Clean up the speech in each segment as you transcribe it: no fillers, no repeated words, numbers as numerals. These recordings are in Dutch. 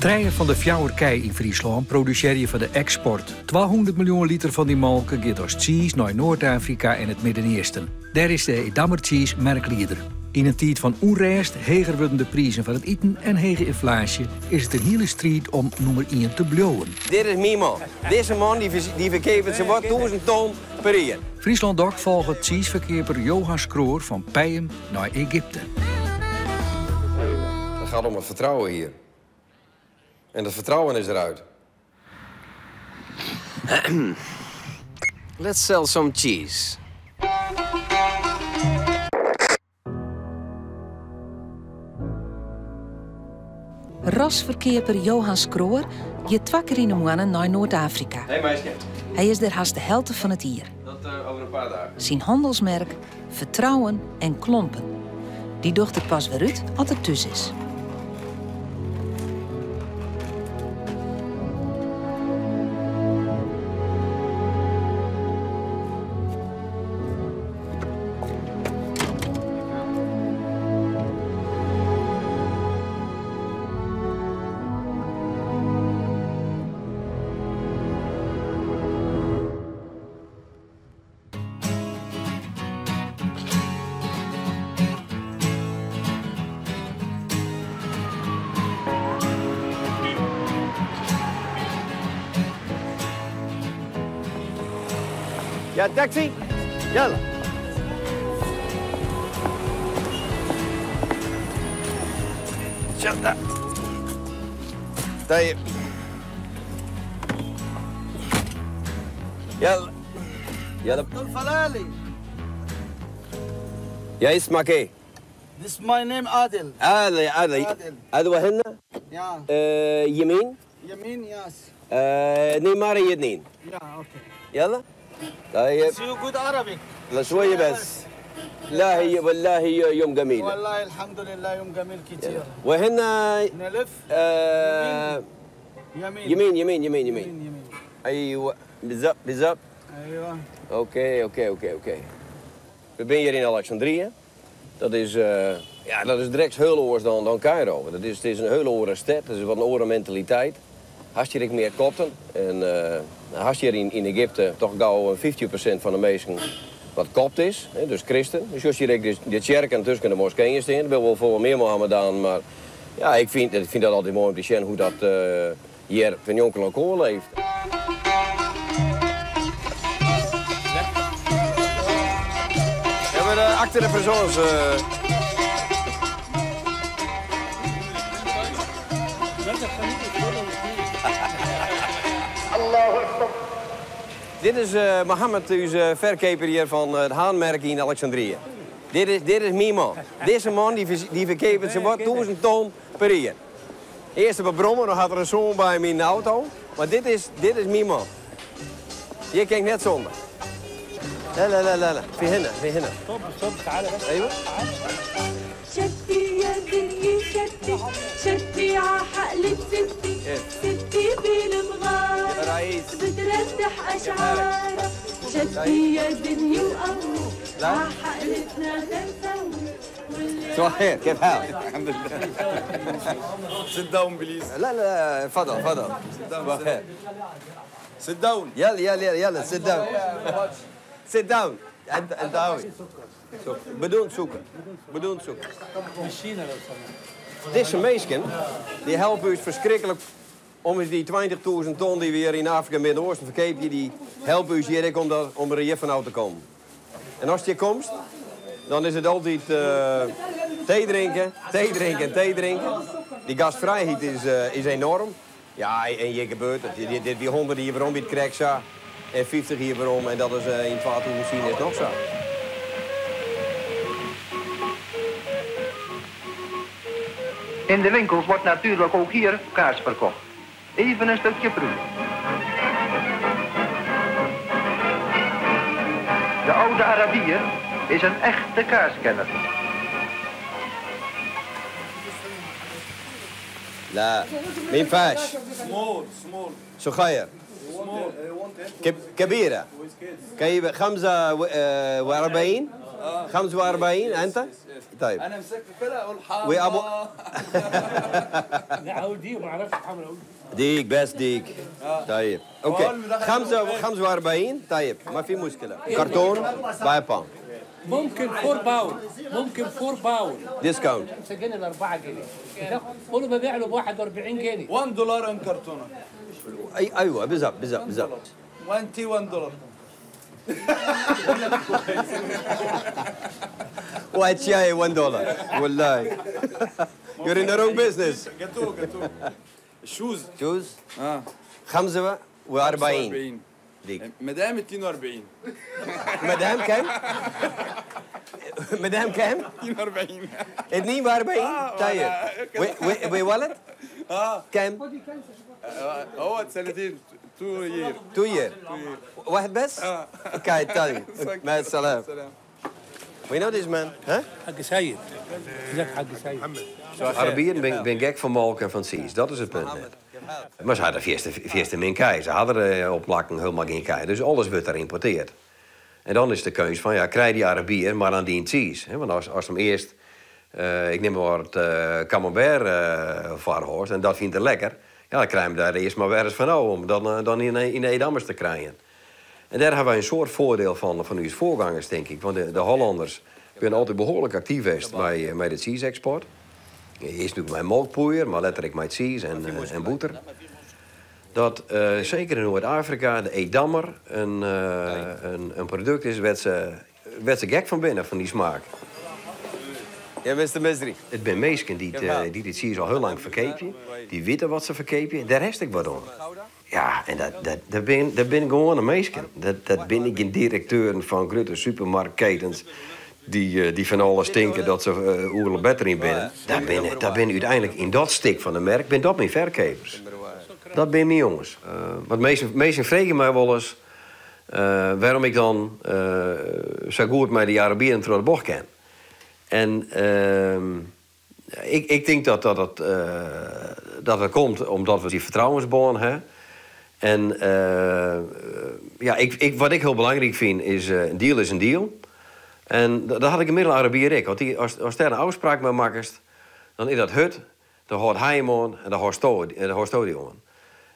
Treien van de Fjouwerkei in Friesland produceren voor de export. 200 miljoen liter van die melk gaat als cheese naar Noord-Afrika en het Midden-Oosten. Daar is de Edammer cheese merkleider. In een tijd van onrust, heger worden de prijzen van het eten en hege inflatie, is het een hele strijd om nummer 1 te blijven. Dit is mijn man. Deze man die verkeert ze wat 1000 ton per jaar. Friesland Dog volgt cheeseverkeerper Johan Skroor van Peijem naar Egypte. Het gaat om het vertrouwen hier. En dat vertrouwen is eruit. Let's sell some cheese. Rasverkeerper Johan Skroor gaat 2 keer in de maand naar Noord-Afrika. Hé meisje. Hij is er haast de helft van het jaar. Dat over een paar dagen. Zijn handelsmerk, vertrouwen en klompen. Die dochter pas weer uit als het thuis is. Ja, taxi. Jalla. Shut up. طيب. يلا. يلا. الفلالي. يا اسمك ايه؟ This is my name عادل. عادل. عادل. هذا هنا؟ Yeah. يمين؟ يمين yes. نيمار يدنين. Yeah, okay. يلا. طيب. See you good Arabic. لا شوية بس. لا هي والله هي يوم جميل. والله الحمد لله يوم جميل كتير. وهنا نلف. يمين يمين يمين يمين. ايوه بالظبط بالظبط. ايوه. Oké. We zijn hier in Alexandrië. Dat is, dat is direct heel anders dan Cairo. Het is een hele andere stad, het is wat een andere mentaliteit. Als je meer kopten. En als je in Egypte toch gauw 50% van de mensen wat kopt is, hè, dus christen. Dus als je de kerken tussen de moskeeën staan, wil wel voor meer Mohammedan, maar ja, ik vind dat altijd mooi om te zien hoe dat hier van jonkel en kool leeft. We hebben achter de persoons. Dit is Mohammed, onze verkeper hier van het Haanmerk in Alexandrië. Dit is mijn man. Deze man die verkeert ze wat 1000 ton per jaar. Eerst op een brommer, dan gaat er een zoon bij me in de auto. Maar dit is mijn man. Je kijkt net zonder. لا في هنا صب تعالى بس ايوه شدي يا دنيا شدي عحقلة ستي بالمغارة يا رئيس بترتح أشعارها شدي يا دنيا وقوي عحقلتنا خنسوي صحيح كيف حالك؟ الحمد لله. Sit down please. لا تفضل Sit down. يلا sit down. Sit down. انت هاوي. بدون سكر. Deze mensen die helpen ons verschrikkelijk om die 20.000 ton die we hier in Afrika en Midden-Oosten verkepen, die helpen ons hier om er hier vanuit te komen. En als je komt, dan is het altijd thee drinken. Die gastvrijheid is enorm. Ja, en je gebeurt het. Die 100 hier waarom je het krijgt zo. En 50 hier waarom. En dat is in 2010 is nog zo. In de winkels wordt natuurlijk ook hier kaas verkocht. Even een stukje proeven. De oude Arabier is een echte kaaskenner. لا ما ينفعش Small. صغير كبيرة كيف 45 45 أنت طيب انا مسكت كده اقول حاضر. وابو لا اقول دي وما اعرفش احاول اقول ديك بس ديك طيب اوكي 45 طيب ما في مشكله كرتون باي باوند ممكن 4 باول ممكن 4 باول ديسكاونت مسجلين ال 4 جنيه قولوا ببيع له ب 41 جنيه $1 ان كرتونه. ايوه بالضبط بالضبط 21 $. واحد شاي $1 والله you're in the wrong business جاتوه الشوز شوز 45 ديك مدام 42 مدام كم؟ مدام كم؟ 42 42 طيب وولد؟ كم؟ هو سنتين 2 years 2 year واحد بس؟ اوكي طيب مع السلامة We know this man, hè? حاج سيد ازيك حاج سيد Arabieren ben gek van molken en van Cies. Dat is het punt net. Maar ze hadden vierste min kei. Ze hadden er op plakken helemaal geen kei. Dus alles wordt er geïmporteerd. En dan is de keus van, ja, krijg die Arabier maar aan die Cies. Want als hem eerst, ik neem maar het camembert varhorst en dat vindt hij lekker. Ja, dan krijgen we daar eerst maar weer eens van om dan in Edammers te krijgen. En daar hebben wij een soort voordeel van uw voorgangers, denk ik. Want de Hollanders zijn altijd behoorlijk actief geweest bij de cheese-export. Eerst natuurlijk mijn melkpoeier, maar letterlijk met cheese en boter. Dat zeker in Noord-Afrika de Edammer een product is werd ze gek van binnen, van die smaak. Ja, Mr. Mesri. Het zijn mensen die dit cheese al heel lang verkepen. Die weten wat ze verkepen. Daar rest ik wat om. Ja, en dat ben gewoon een mensen. Dat ben ik geen directeuren van grote supermarktketens die van alles stinken dat ze oerlijk beter in binnen. Dat ben uiteindelijk in dat stik van de merk, ben dat mijn verkopers. Dat ben mijn jongens. Want mensen vragen mij wel eens waarom ik dan zo goed met de Arabieren door de bocht ken. En ik denk dat het komt omdat we die vertrouwensband hebben. En wat ik heel belangrijk vind is, een deal is een deal. En dat had ik inmiddels Arabier ook. Als daar een afspraak mee maakt, dan is dat hut, dan hoort hij hem aan en dan hoort hij aan.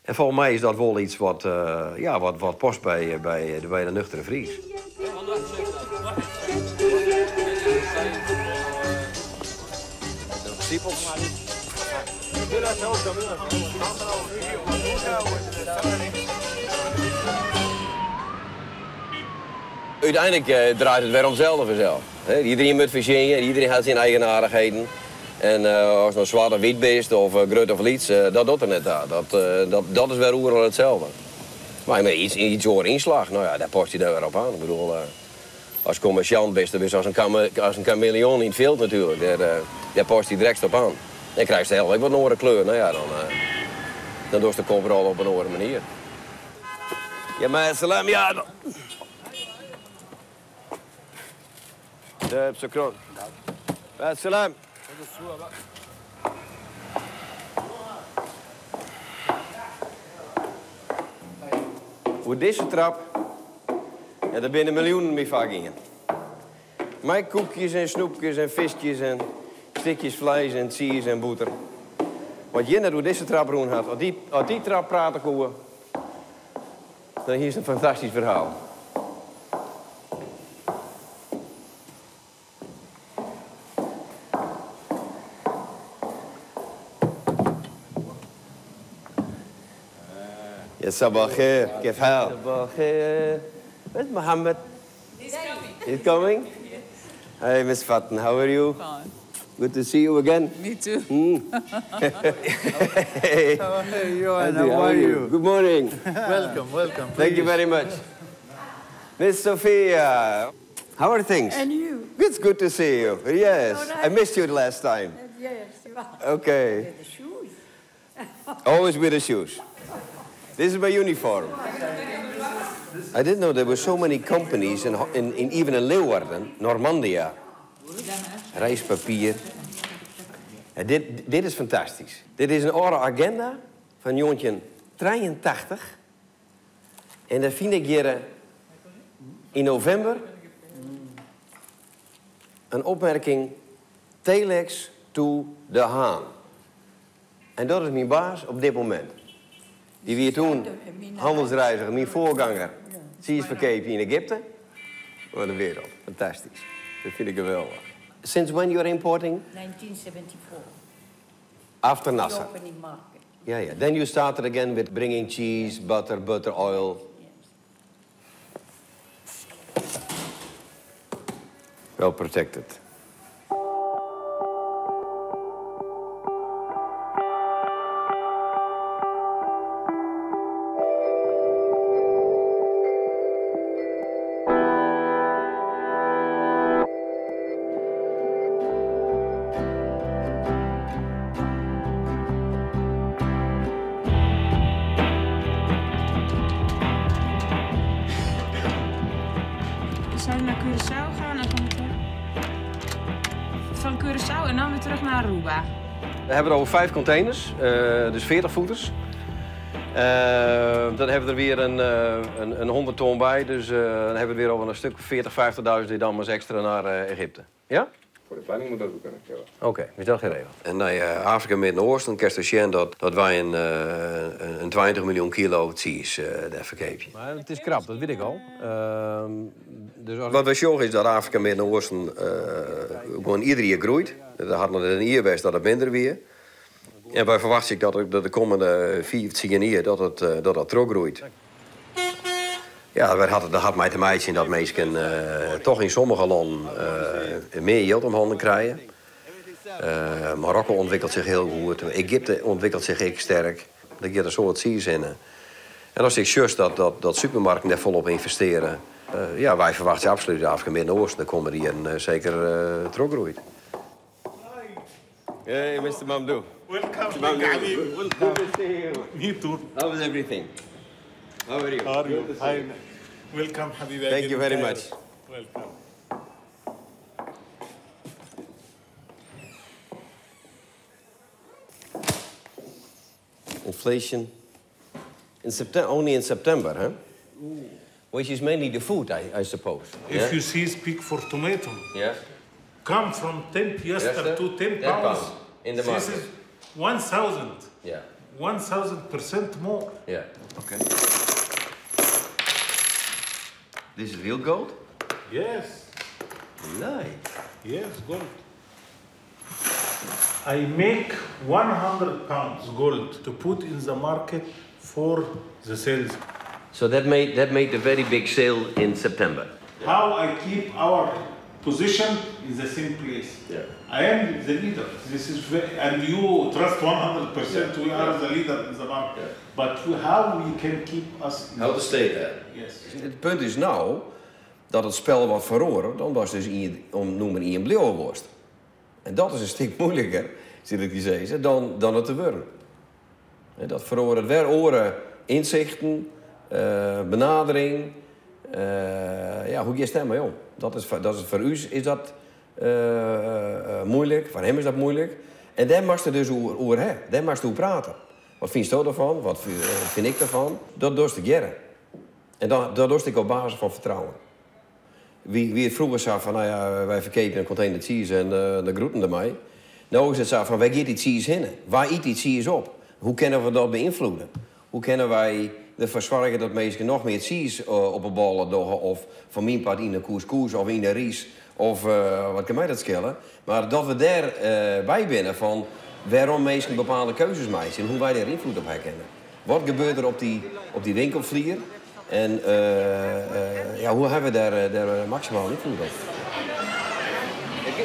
En volgens mij is dat wel iets wat past bij de nuchtere Fries. Uiteindelijk draait het weer om hetzelfde vanzelf. Iedereen moet verzinnen, iedereen heeft zijn eigenaardigheden. En als het nou zwart of wit is of groot of iets, dat doet er net aan. Dat is weer overal hetzelfde. Maar met iets hoor inslag, nou ja, daar past je daar weer op aan. Ik bedoel, als commerciant best, dan is als een chameleon in het veld natuurlijk. Daar past je direct op aan. Dan krijg je heel wat een andere kleur. Nou ja, dan doe je de kop al op een andere manier. Ja, maar salam, ja. شكرا مع السلامة Voor deze trap, ja, daar binnen miljoenen mee vaak in. Mijn koekjes en snoepjes en visjes en stukjes vlees en cheese en boter. Wat je net door deze trap roen had, als die trap praten koeien, dan is het een fantastisch verhaal. يا صباح الخير كيف حالك؟ صباح الخير. Where's Mohammed? He's coming. Hey, Miss Fatten, how are you? Fine. Good to see you again. Me too. Hey. Hey, Johan, how are you? Good morning. Welcome. Thank you very much. Miss Sophia, how are things? And you? It's good to see you. Yes, I missed you the last time. Yes, you are. Okay. With the shoes. Always with the shoes. This is my uniform. I didn't know there were so many companies even in Leeuwarden, Normandia. Reispapier. En dit is fantastisch. Dit is een oude agenda van jongetje 83. En dat vind ik hier in november een opmerking telex to de Haan. En dat is mijn baas op dit moment. Die weer toen handelsreiziger, mijn voorganger, cheeseverkeepje in Egypte. Wat een wereld, fantastisch. Dat vind ik geweldig. Since when you're importing? 1974. After Nasser. The opening market. Yeah. Then you started again with bringing cheese, butter oil. Well protected. Zouden naar Curaçao gaan en van Curaçao en dan weer terug naar Aruba. We hebben er over 5 containers, dus 40 voeters. Dan hebben we er weer een 100 ton bij, dus dan hebben we weer over een stuk 40.000, 50.000 dan maar extra naar Egypte. Ja? Voor de planning moet dat ook kunnen. Oké, is dat geregeld. En naar Afrika Midden-Oosten kerst dus zien dat wij een 20 miljoen kilo cheese daar verkeepje. Maar het is krap, dat weet ik al. Dus wat we zorgen is dat Afrika Midden-Oosten gewoon ieder jaar groeit. Dat hadden we in een jaar best dat het minder weer. En wij verwachten dat de komende 15 jaar dat teruggroeit. Ja, dat had mij te maken zien dat mensen toch in sommige landen meer yield om handen krijgen. Marokko ontwikkelt zich heel goed. Egypte ontwikkelt zich heel sterk. Dat je er zo wat zie in. En als ik juist dat supermarkten daar volop investeren. Ja, wij verwachten absoluut de Afrika Midden-Oosten. Dan komen die zeker teruggroeit. Hey, Mr. Mamdou. Welcome. Good to see you. Me too. How is everything? How are you? How are you? Hi. Welcome, Habibi. Thank you very much. Welcome. Inflation. Only in September, huh? Which is mainly the food, I suppose. If you see, speak for tomato. Yeah. Come from 10 piastres to 10 pounds. In the market. This is 1,000. Yeah. 1,000% more. Yeah. Okay. This is real gold? Yes. Nice. Yes, gold. I make 100 pounds gold to put in the market for the sales. So that made a very big sale in September. How I keep our position in the same place. Yeah. I am the leader. This is very, and you trust 100%. We are the leader in the market. Yeah. But how we can keep us? How to stay there? Yes. Het punt is nou dat het spel wat verloren, dan was dus noemen in een bleeuwenworst. En dat is een stuk moeilijker, zit ik die zeggen, dan het te worden. En dat verloren weer oren, inzichten, benadering. Ja, hoe je stemt mee om. Dat is voor u is dat moeilijk, voor hem is dat moeilijk. En daar mag je dus over hebben, daar mag je over praten. Wat vind je ervan? Wat vind ik ervan? Dat doe ik jaren. En dat doe ik op basis van vertrouwen. Wie het vroeger zei van, nou ja, wij verkepen een container cheese en de groeten ermee. Nou is het zo van, wij geven die cheese in. Waar eet die cheese op? Hoe kunnen we dat beïnvloeden? Hoe kunnen wij ervoor zorgen dat mensen nog meer cheese op een ballen doen? Of van mijn part in een couscous of in een ries? Of wat kan mij dat schelen? Maar dat we daar bij binnen van waarom mensen bepaalde keuzes maken en hoe wij daar invloed op herkennen. Wat gebeurt er op die winkelvlier? En ja, hoe hebben we daar maximaal invloed op?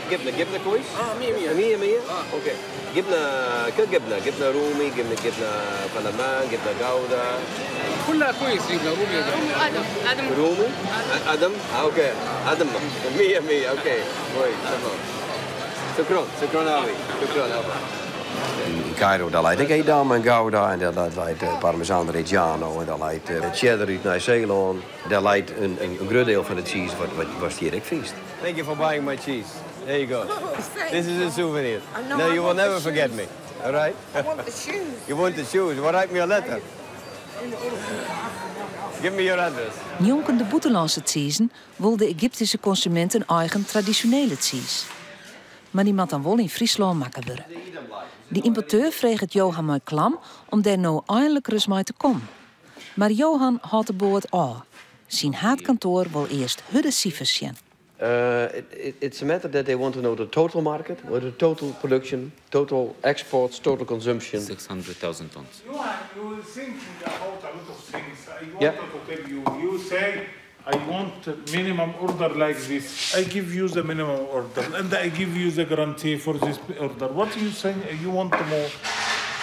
جبنة كويس؟ 100 100 اوكي. جبنة رومي، جبنة فلمان، جبنة جودة. كلها كويس، جبنة رومي ادم رومي ادم اوكي ادم 100 اوكي كويس تمام. شكرا أوي شكرا In Cairo, daar leidt ik Edam en Gouda en daar leidt Parmesan Reggiano en daar leidt cheddar uit Nieuw-Zeeland. Daar leidt een groot deel van de cheese wat hier ik vies. Thank you for buying my cheese. There you go. This is a souvenir. No, you will never forget me. All right? I want the shoes. You want the shoes? Well, write me a letter. Give me your address. Jonken de buitenlandse cheese wil de Egyptische consument een eigen traditionele cheese. maar die moet dan wel in Friesland maken worden. Die importeur vreeg het Johan met klam om daar nou eindelijk rust mee te komen. Maar Johan had de boord al. Zijn haatkantoor wil eerst de cijfers zien. It's a matter that they want to know the total market, or the total production, total exports, total consumption. 600,000 tons. You were thinking about a lot of things. I wanted to tell you. You say, I want a minimum order like this. I give you the minimum order, and I give you the guarantee for this order. What you say? You want more?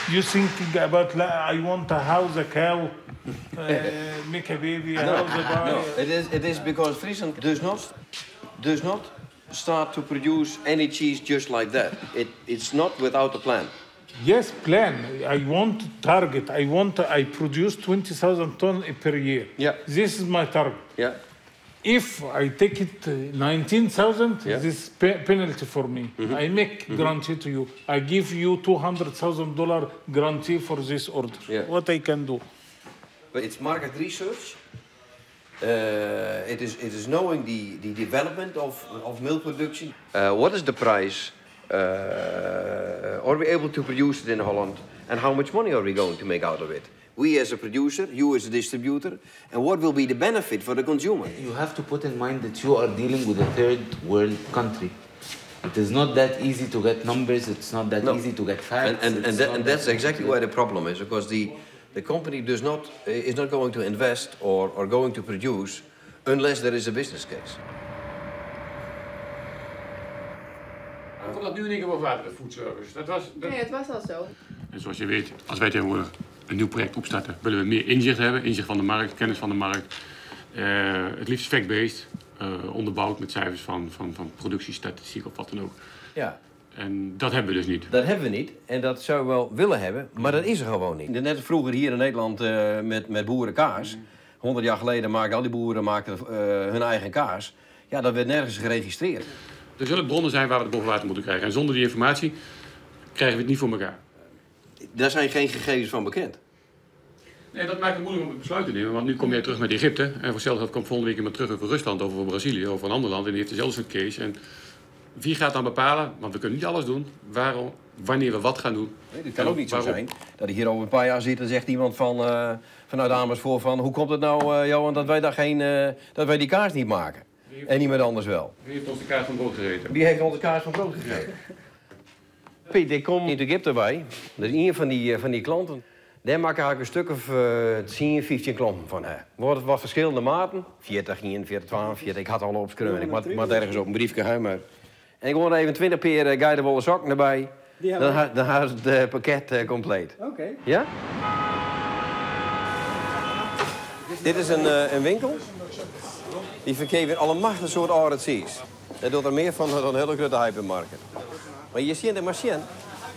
You thinking about? I want a house, a cow, make a baby, a house, a boy. No, it is because Friesland does not start to produce any cheese just like that. It's not without a plan. Yes, plan. I want target. I produce 20,000 tons per year. Yeah. This is my target. Yeah. If I take it 19,000, Yeah. this is penalty for me. I make guarantee to you. I give you $200,000 guarantee for this order. Yeah. What I can do. But it's market research. It is knowing the development of milk production. What is the price? Are we able to produce it in Holland? And how much money are we going to make out of it? We as a producer, you as a distributor, and what will be the benefit for the consumer? You have to put in mind that you are dealing with a third world country. It is not that easy to get numbers, it's not that easy to get facts. And that's exactly where the problem is, because the company is not going to invest or going to produce unless there is a business case. Komt dat nu in één keer boven water, de food service? Nee, het was al zo. En zoals je weet, als wij tegenwoordig een nieuw project opstarten, willen we meer inzicht hebben. Inzicht van de markt, kennis van de markt. Het liefst fact-based, onderbouwd met cijfers van productiestatistiek of wat dan ook. Ja. En dat hebben we dus niet. Dat hebben we niet. En dat zouden we wel willen hebben, maar dat is er gewoon niet. Net vroeger hier in Nederland met boerenkaas. 100 jaar geleden maakten al die boeren hun eigen kaas. Ja, dat werd nergens geregistreerd. Er zullen bronnen zijn waar we het boven water moeten krijgen. En zonder die informatie krijgen we het niet voor elkaar. Daar zijn geen gegevens van bekend. Nee, dat maakt het moeilijk om het besluit te nemen. Want nu kom jij terug met Egypte. En voor hetzelfde geld komt volgende week iemand terug over Rusland, over Brazilië, over een ander land. En die heeft dezelfde soort case. En wie gaat dan bepalen? Want we kunnen niet alles doen. Wanneer we wat gaan doen. Nee, het kan ook niet zo zijn dat ik hier over een paar jaar zit en zegt iemand vanuit Amersfoort van... Hoe komt het nou, Johan, dat wij, dat wij die kaas niet maken? En niemand anders wel. Wie heeft ons de kaas van brood gegeten? Wie heeft ons de kaas van brood gegeten? Piet, ik kom in Egypte bij. Dat is een van die klanten. Daar maak ik een stuk of 10, 15 klanten van. Wordt wat verschillende maten. 40, 41, 12, 40. Ik had al opgeschreven. Ik moet ergens op een briefje gaan. En ik hoor even 20 peer guidewolle sokken erbij. Dan had het pakket compleet. Oké. Ja? Dit is een winkel. Die verkeert alle machtige soort oude cheese. Dat doet er meer van dan een hele grote hypermarkt. Maar je ziet de machine.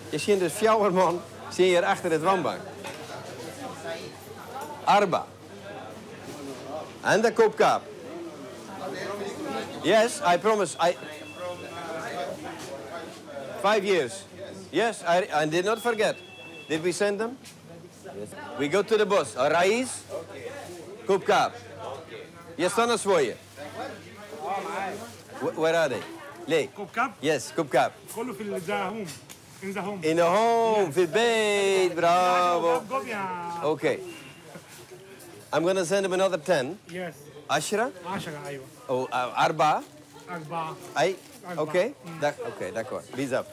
Je ziet dus fjouwerman zie je hier achter het wandbank. Arba. En de koopkaap. Yes, I promise. 5 years. Yes, I did not forget. Did we send them? Yes. We go to the bus. Raiz. Koopkaap. Je staan er voor je. Where are they? Nee. Koopkaap? Yes, koopkaap. In the home. In the home, fit bait, bravo. Okay. I'm gonna send him another 10. Yes. Ashra? Ashra, aywa. Oh, Arba? Arba. Ay? Okay. Okay, d'accord. Bizap.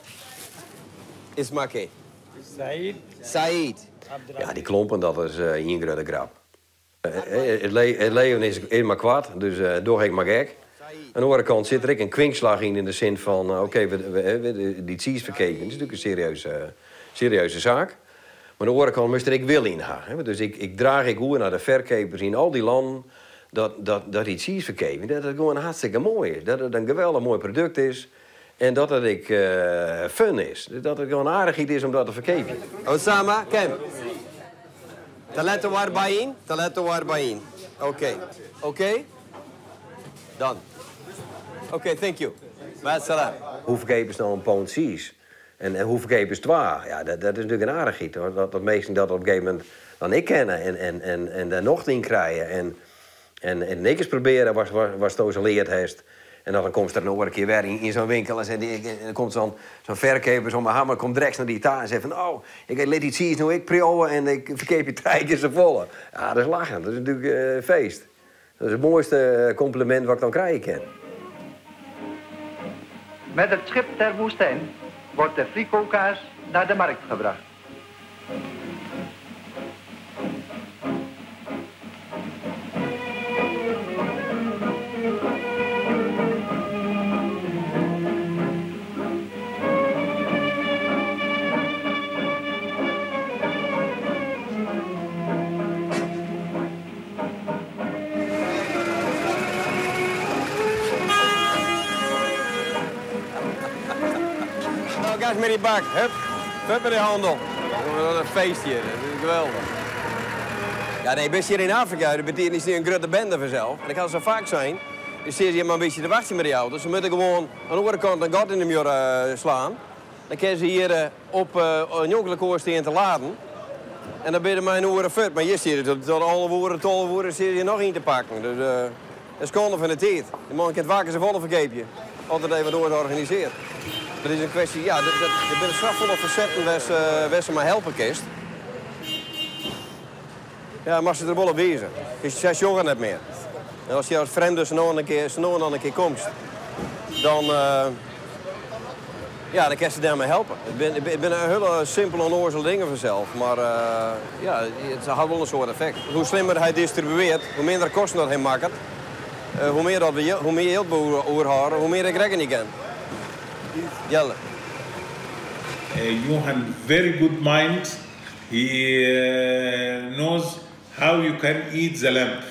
Ismake. Said. Said. Ja, die klompen, dat is een grote grap. Het leven is maar kwaad, dus door ik maar gek. Aan de andere kant zit er ook een kwinkslag in de zin van... Oké, die cheese verkeven, dat is natuurlijk een serieuze zaak. Maar aan de andere kant moest er ik wil in gaan. Dus ik draag hoe naar de verkopers in al die landen... dat die cheese verkeven, dat het gewoon hartstikke mooi is. Dat het een geweldig mooi product is. En dat het ik fun is. Dat het gewoon aardig is om dat te verkeven. Osama, Kem. Talento warbain. Oké. Dan. Oké, thank you. Maatsalam. Hoe verkepen is nou een pound cheese? En hoe verkepen is 2? Ja, dat is natuurlijk een aardigheid. Dat meesten dat op een gegeven moment dan ik kennen en daar nog in krijgen. En niks proberen was het zo leerd heeft. En dan komt er nog een keer weer in zo'n winkel en dan komt zo'n verkoper, zo'n hamer, komt direct naar die taal en zegt van... Oh, ik let iets zien, nou ik prijzen en ik verkeer je 3 keer zo volle. Ja, dat is lachen. Dat is natuurlijk feest. Dat is het mooiste compliment wat ik dan krijgen kan. Met het schip ter woestijn wordt de frico-kaas naar de markt gebracht. Met die bak, hup met die handel. Wat een feestje, dat is geweldig. Ja, nee, best hier in Afrika, dat betekent niet een grote bende vanzelf. En dat kan zo vaak zijn. Dus zie je maar een beetje te wachten met die auto's. Ze moeten gewoon aan de andere kant een gat in de muur slaan. Dan kunnen ze hier op een jonkelijke oorsteen te laden. En dan ben je maar een oren fut. Maar hier zie je tot alle woorden, 12 woorden, zie je nog in te pakken. Dus dat is konden van de tijd. Die man kan waken zijn volle verkeepje. Altijd even door georganiseerd. Dat is een kwestie, ja, je bent strafvolle verzetten waar ze maar helpen kist. Ja, mag ze er wel op wezen. Dus je 6 jongen net meer. En als je als vriend dus nog een keer komt, dan, ja, dan kan ze daarmee helpen. Het ben een hele simpele en onnozel dingen vanzelf, maar ja, het had wel een soort effect. Hoe slimmer hij distribueert, hoe minder kosten dat hij maakt, hoe meer geld behouden, hoe meer ik rekken niet kan. Jelle. Johan, very good mind. He knows how you can eat the lamp.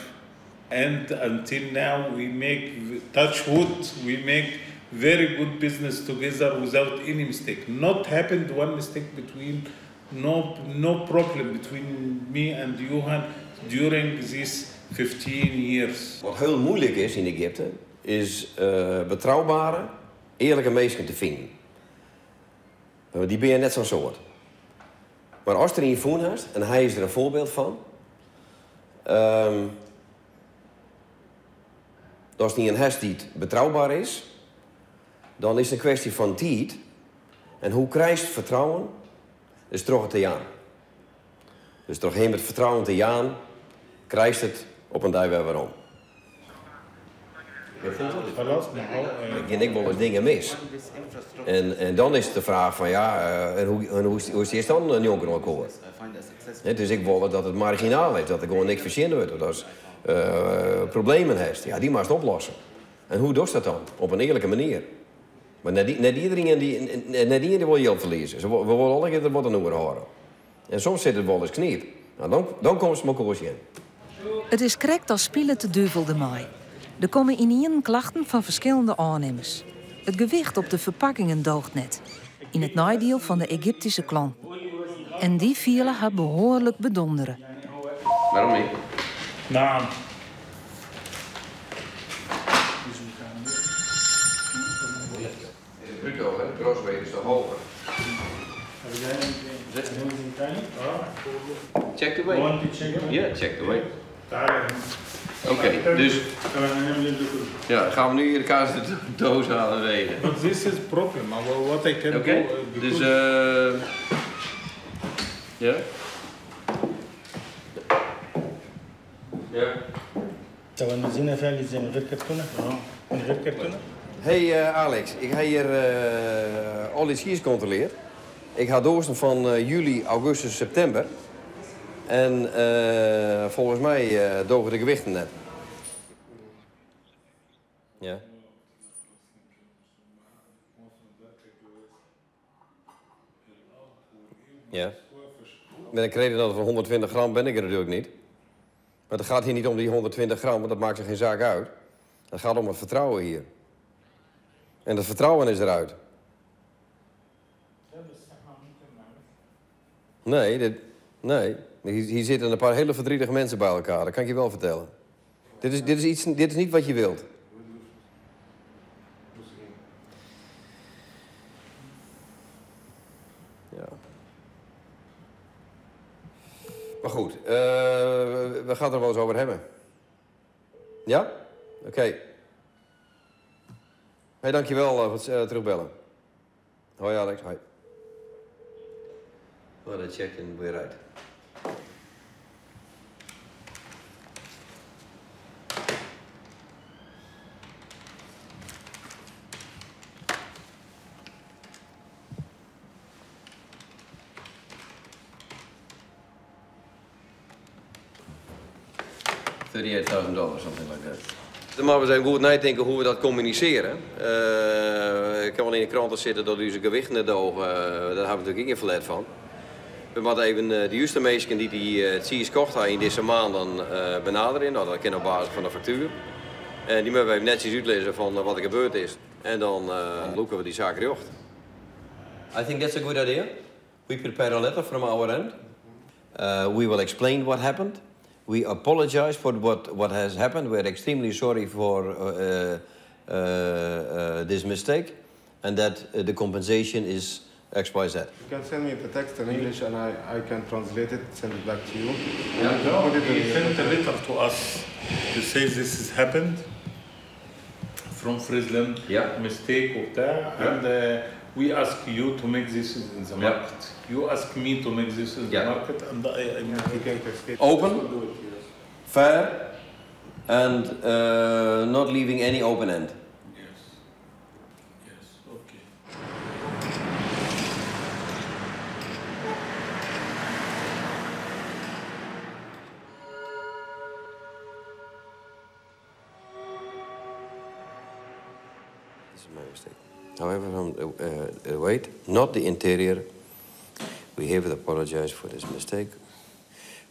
And until now, we make, touch wood, we make very good business together without any mistake. Not happened one mistake between, no problem between me and Johan during these 15 years. Wat heel moeilijk is in Egypte, is betrouwbare, eerlijke mensen te vinden. Die ben je net zo'n soort. Maar als er een voen hebt, en hij is er een voorbeeld van... als het niet een hest die betrouwbaar is... dan is het een kwestie van tijd. En hoe krijg je vertrouwen? Is toch het te jaan. Dus toch heen met vertrouwen te jaan... krijg je het op een dag weer waarom. En ik wil eens dingen mis. En dan is het de vraag van ja, hoe is het dan een jonker akkoord? Dus ik wil dat het marginaal is, dat er gewoon niks verzinnen wordt. Dat als problemen heeft, ja, die mag het oplossen. En hoe doet dat dan? Op een eerlijke manier. Maar net iedereen die wil je op verliezen. We willen alle keer wat een horen. En soms zit het wel eens kniep. Nou, dan komt het maar koers in. Het is correct als spelen te duvel de maai. Er komen ineen klachten van verschillende aannemers. Het gewicht op de verpakkingen doogt net. In het nadeel van de Egyptische klanten. En die vielen haar behoorlijk bedonderen. Waarom niet? Nou. Bruto, hè? De crossweight is toch hoger? Check the weight. Ja, check the weight. Oké, dus ja, gaan we nu hier de kaas de doos halen wegen. But this is problem. What I can do. Dus ja. Hey Alex, ik ga hier al die ski's gecontroleerd. Ik ga doorsten van juli, augustus, september. En volgens mij dogen de gewichten net. Ja. Ja. Met een krediet van 120 gram ben ik er natuurlijk niet. Maar het gaat hier niet om die 120 gram, want dat maakt er geen zaak uit. Het gaat om het vertrouwen hier. En dat vertrouwen is eruit. Nee, nee. Hier zitten een paar hele verdrietige mensen bij elkaar, dat kan ik je wel vertellen. Dit is niet wat je wilt. Ja. Maar goed, we gaan het er wel eens over hebben. Ja? Oké. Hey, dankjewel voor het terugbellen. Hoi Alex, hoi. Oh, dat checkt en weer uit. $38,000, something like that. Maar we zijn goed nadenken hoe we dat communiceren. Ik kan wel in de kranten zitten dat u zijn gewicht net ogen. Daar hebben we natuurlijk geen verlet van. We moeten even de juiste mensen die het cheese kocht hebben in deze maand dan benaderen. Nou, dat kan op basis van de factuur. En die moeten we even netjes uitlezen van wat er gebeurd is. En dan loeken we die zaak recht. I think that's a good idea. We prepare a letter from our end. We will explain what happened. We apologize for what has happened. We're extremely sorry for this mistake, and that the compensation is X, Y, Z. You can send me the text in English, and I can translate it, send it back to you. He sent a letter to us to say this has happened from Friesland. Mistake of that, and we ask you to make this in the market. You ask me to make this in the market, and I make open, fair, and not leaving any open end. Yes. Yes. Okay. This is my mistake. However, wait, not the interior. We herewith apologize for this mistake.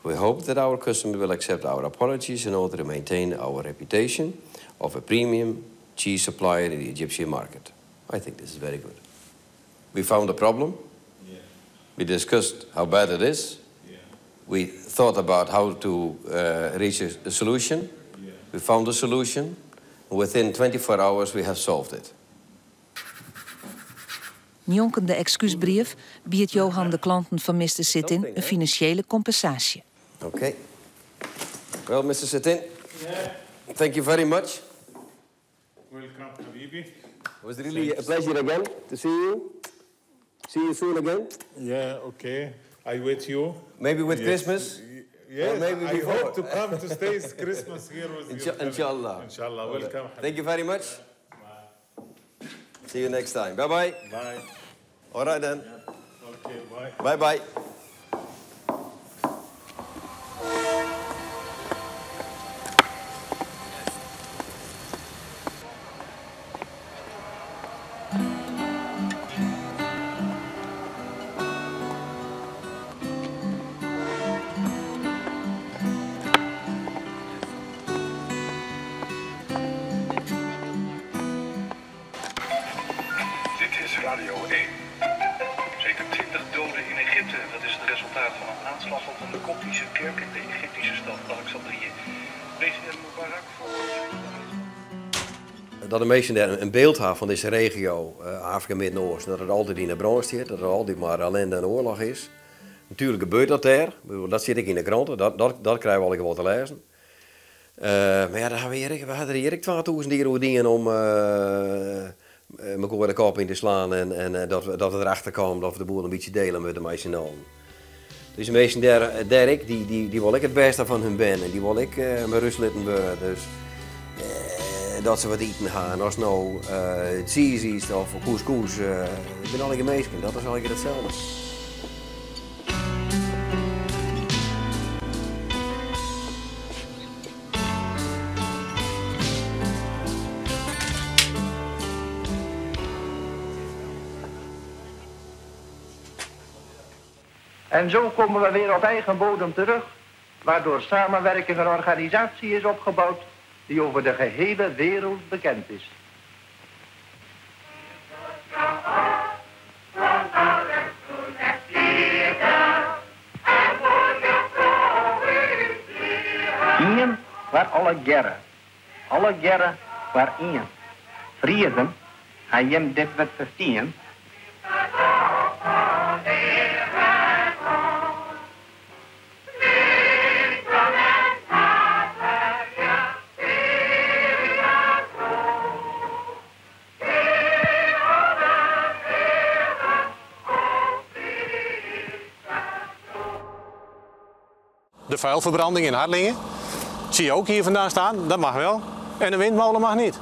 We hope that our customer will accept our apologies in order to maintain our reputation of a premium cheese supplier in the Egyptian market. I think this is very good. We found a problem. Yeah. We discussed how bad it is. Yeah. We thought about how to reach a solution. Yeah. We found a solution. Within 24 hours, we have solved it. Njonkende excuusbrief biedt Johan de klanten van Mr. Sittin een financiële compensatie. Okay. Well, Mr. Sittin, thank you very much. Welcome, Habibi. It was really a pleasure again to see you. See you soon again. Yeah, okay. I wait you. Maybe with Christmas? Yes, or maybe I before. hope to come to stay Christmas here with you. Inshallah. Inshallah, welcome. Thank you very much. Bye. See you next time. Bye-bye. Bye. All right then. Okay, bye. Bye-bye. Radio 1. Zeker 20 doden in Egypte. Dat is het resultaat van een aanslag op een koptische kerk in de Egyptische stad Alexandrië. President Mubarak dat de mensen daar een beeld hebben van deze regio, Afrika, Midden-Oosten, dat het altijd in de brand zit, dat er altijd maar ellende en oorlog is. Natuurlijk gebeurt dat daar, dat zit ik in de kranten, dat krijgen we al wat te lezen. Maar ja, we hadden hier 2000 dingen om elkaar de kop in te slaan en dat we erachter komen dat we de boel een beetje delen met de meisjes. Dus de mensen daar die wil ik het beste van hun ben en die wil ik mijn rust laten worden. Dus dat ze wat eten gaan, als nou cheese is of couscous. Ik ben alle mensen, dat is eigenlijk hetzelfde. En zo komen we weer op eigen bodem terug, waardoor samenwerking een organisatie is opgebouwd die over de gehele wereld bekend is. Ien waar alle gerren waar ien. Vrienden, hij jem dit wat verstien. De vuilverbranding in Harlingen. Dat zie je ook hier vandaan staan, dat mag wel. En de windmolen mag niet.